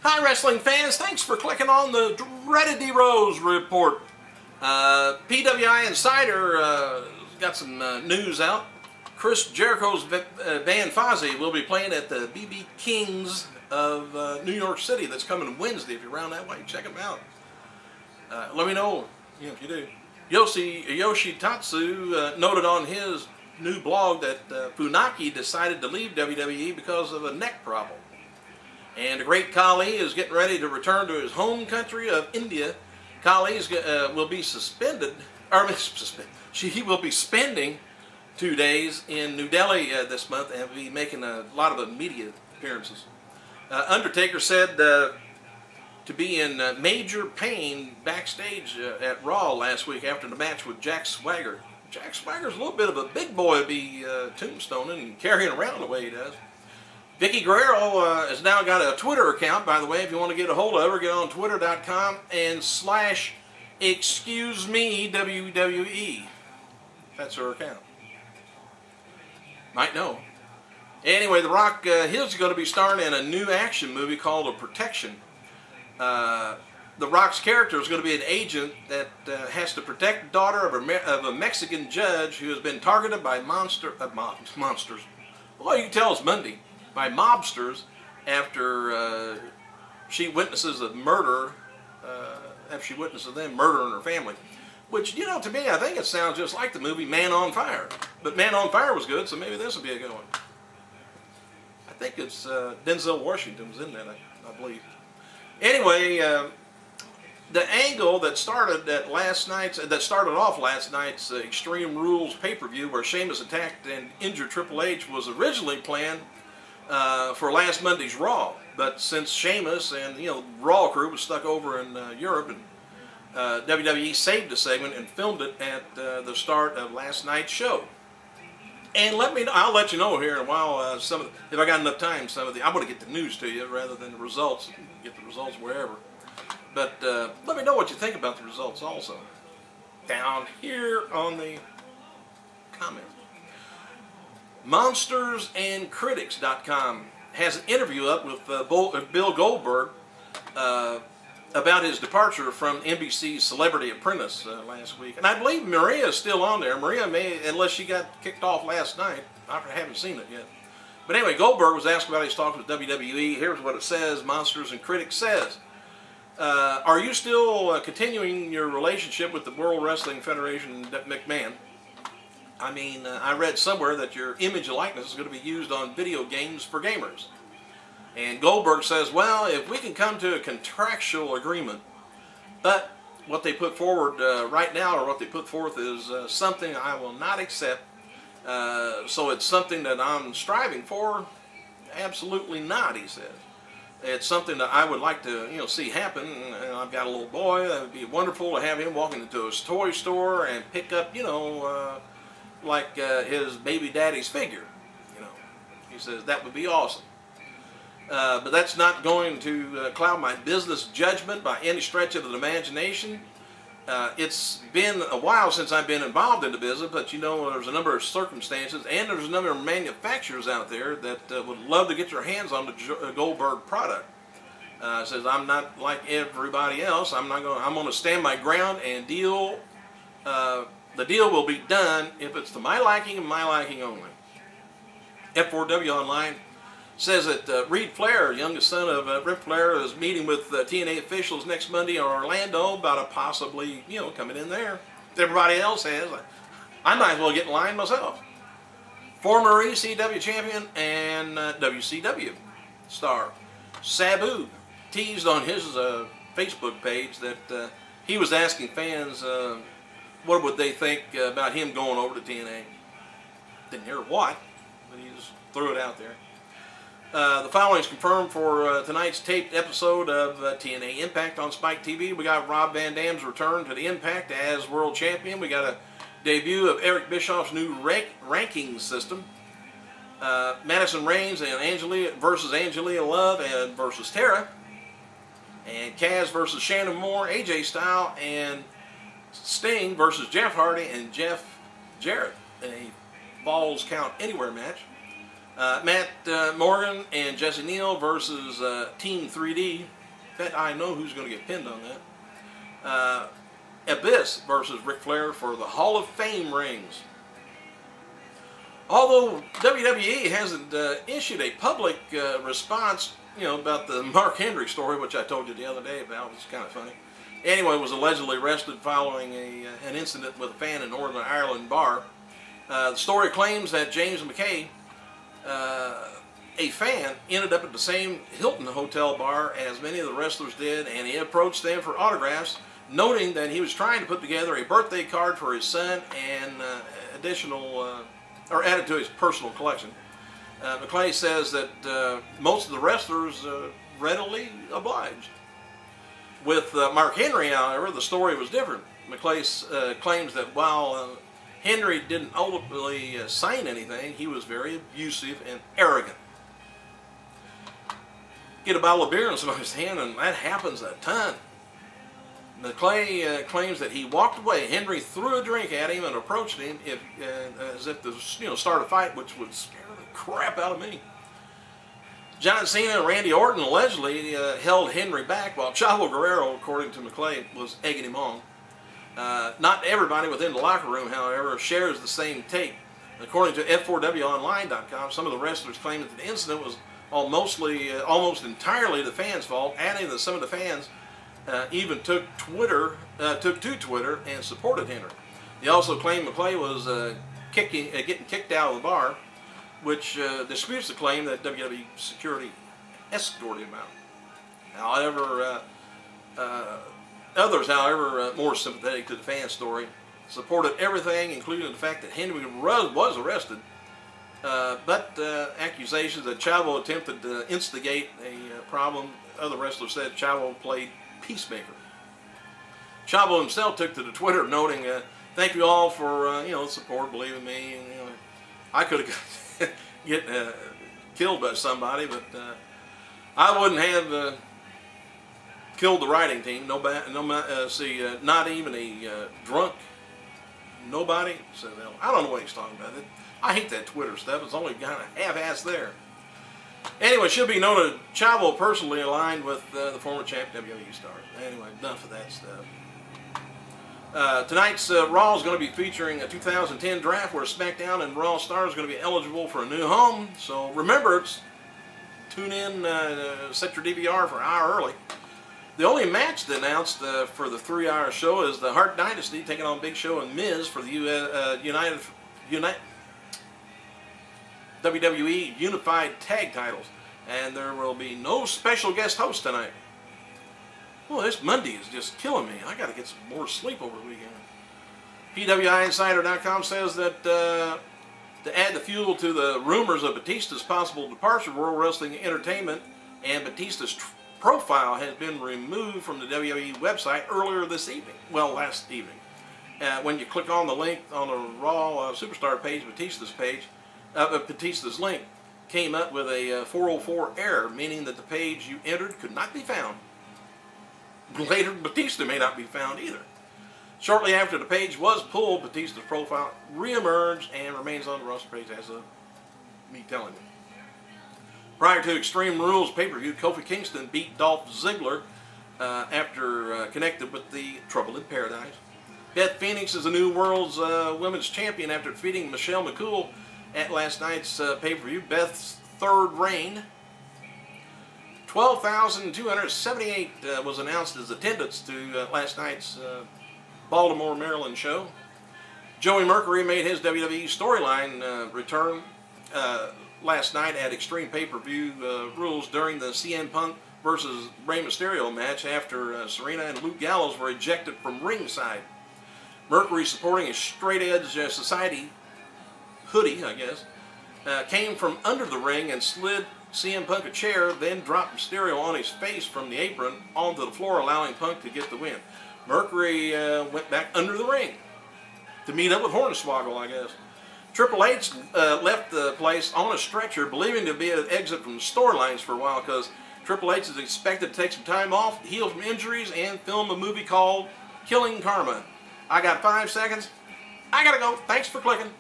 Hi wrestling fans, thanks for clicking on the dreaded D-Rose report. PWI Insider got some news out. Chris Jericho's band Fozzy will be playing at the BB Kings of New York City. That's coming Wednesday. If you're around that way, check them out. Let me know if you do. Yoshi Tatsu noted on his new blog that Funaki decided to leave WWE because of a neck problem. And the great Kali is getting ready to return to his home country of India. Kali will be suspended, he will be spending 2 days in New Delhi this month and be making a lot of media appearances. Undertaker said to be in major pain backstage at Raw last week after the match with Jack Swagger. Jack Swagger's a little bit of a big boy to be tombstoning and carrying around the way he does. Vicky Guerrero has now got a Twitter account, by the way. If you want to get a hold of her, get on twitter.com and /ExcuseMeWWE. That's her account. Might know. Anyway, The Rock, he's going to be starring in a new action movie called The Protection. The Rock's character is going to be an agent that has to protect the daughter of a Mexican judge who has been targeted by monsters. Well, you can tell it's Monday. By mobsters after she witnesses a murder, after she witnesses them murdering her family. Which, to me, I think it sounds just like the movie Man on Fire. But Man on Fire was good, so maybe this will be a good one. I think it's Denzel Washington was in that, I believe. Anyway, the angle that started off last night's Extreme Rules pay-per-view, where Sheamus attacked and injured Triple H, was originally planned for last Monday's Raw, but since Sheamus and the Raw crew was stuck over in Europe, and WWE saved the segment and filmed it at the start of last night's show. And I'll let you know here in a while. If I got enough time, I'm going to get the news to you rather than the results. Get the results wherever. But let me know what you think about the results also. Down here on the comments. MonstersandCritics.com has an interview up with Bill Goldberg about his departure from NBC's Celebrity Apprentice last week. And I believe Maria is still on there. Maria may, unless she got kicked off last night. I haven't seen it yet. But anyway, Goldberg was asked about his talks with WWE. Here's what it says. Monsters and Critics says, are you still continuing your relationship with the World Wrestling Federation McMahon? I mean, I read somewhere that your image and likeness is going to be used on video games for gamers. And Goldberg says, well, if we can come to a contractual agreement, but what they put forward right now, or what they put forth, is something I will not accept. So it's something that I'm striving for? Absolutely not, he says. It's something that I would like to, see happen. And I've got a little boy. That would be wonderful to have him walk into his toy store and pick up, like his baby daddy's figure. He says that would be awesome. But that's not going to cloud my business judgment by any stretch of the imagination. It's been a while since I've been involved in the business, but there's a number of circumstances, and there's a number of manufacturers out there that would love to get their hands on the Goldberg product. Says I'm not like everybody else. I'm going to stand my ground and deal. The deal will be done if it's to my liking and my liking only. F4W Online says that Ric Flair, youngest son of Ric Flair, is meeting with TNA officials next Monday in Orlando about a possibly, coming in there. If everybody else has, I might as well get in line myself. Former ECW champion and WCW star Sabu teased on his Facebook page that he was asking fans what would they think about him going over to TNA. Didn't hear what, but he just threw it out there. The following is confirmed for tonight's taped episode of TNA Impact on Spike TV. We got Rob Van Dam's return to the Impact as World Champion. We got a debut of Eric Bischoff's new ranking system. Madison Reigns and Angelia Love and versus Tara. And Kaz versus Shannon Moore, AJ Styles, and Sting versus Jeff Hardy and Jeff Jarrett in a Falls Count Anywhere match. Matt Morgan and Jesse Neal versus Team 3D. Bet I know who's going to get pinned on that. Abyss versus Ric Flair for the Hall of Fame rings. Although WWE hasn't issued a public response, about the Mark Henry story, which I told you the other day about, it's kind of funny. Anyway, was allegedly arrested following an incident with a fan in Northern Ireland bar. The story claims that James McKay, a fan, ended up at the same Hilton Hotel bar as many of the wrestlers did, and he approached them for autographs, noting that he was trying to put together a birthday card for his son and added to his personal collection. McClay says that most of the wrestlers readily obliged. With Mark Henry, however, the story was different. McClay claims that while Henry didn't ultimately sign anything, he was very abusive and arrogant. Get a bottle of beer in somebody's hand, and that happens a ton. McClay claims that he walked away. Henry threw a drink at him and approached him as if to start a fight, which would scare the crap out of me. John Cena and Randy Orton allegedly held Henry back, while Chavo Guerrero, according to McClay, was egging him on. Not everybody within the locker room, however, shares the same take. According to F4WOnline.com, some of the wrestlers claim that the incident was almost entirely the fans' fault, adding that some of the fans even took to Twitter and supported Henry. They also claim McClay was getting kicked out of the bar, which disputes the claim that WWE security escorted him out. However, others, more sympathetic to the fan story, supported everything, including the fact that Henry was arrested, but accusations that Chavo attempted to instigate a problem. Other wrestlers said Chavo played peacemaker. Chavo himself took to the Twitter noting, "Thank you all for support, believing me. And, I could have get killed by somebody, but I wouldn't have killed the writing team. Not even a drunk nobody." So I don't know what he's talking about. I hate that Twitter stuff. It's only kind of half-assed there. Anyway, it should be noted, Chavo personally aligned with the former champ WWE stars. Anyway, enough of that stuff. Tonight's Raw is going to be featuring a 2010 draft where SmackDown and Raw stars are going to be eligible for a new home. So remember, tune in, set your DVR for an hour early. The only match that announced for the 3-hour show is the Hart Dynasty taking on Big Show and Miz for the WWE Unified Tag Titles. And there will be no special guest host tonight. Well, this Monday is just killing me. I got to get some more sleep over the weekend. PWIinsider.com says that to add the fuel to the rumors of Batista's possible departure from World Wrestling Entertainment, and Batista's profile has been removed from the WWE website earlier this evening. Well, last evening. When you click on the link on the Raw Superstar page, Batista's link came up with a 404 error, meaning that the page you entered could not be found. Later, Batista may not be found either. Shortly after the page was pulled, Batista's profile re-emerged and remains on the roster page as of me telling you. Prior to Extreme Rules pay-per-view, Kofi Kingston beat Dolph Ziggler after connected with the Trouble in Paradise. Beth Phoenix is the new world's women's champion after defeating Michelle McCool at last night's pay-per-view. Beth's third reign. 12,278 was announced as attendance to last night's Baltimore, Maryland show. Joey Mercury made his WWE storyline return last night at Extreme Pay-Per-View Rules during the CM Punk versus Rey Mysterio match after Serena and Luke Gallows were ejected from ringside. Mercury, sporting a straight edge society hoodie, I guess, came from under the ring and slid CM Punk a chair, then dropped Mysterio on his face from the apron onto the floor, allowing Punk to get the win. Mercury went back under the ring to meet up with Hornswoggle, I guess. Triple H left the place on a stretcher, believing to be an exit from the storylines for a while, because Triple H is expected to take some time off, heal from injuries, and film a movie called Killing Karma. I got 5 seconds. I gotta go. Thanks for clicking.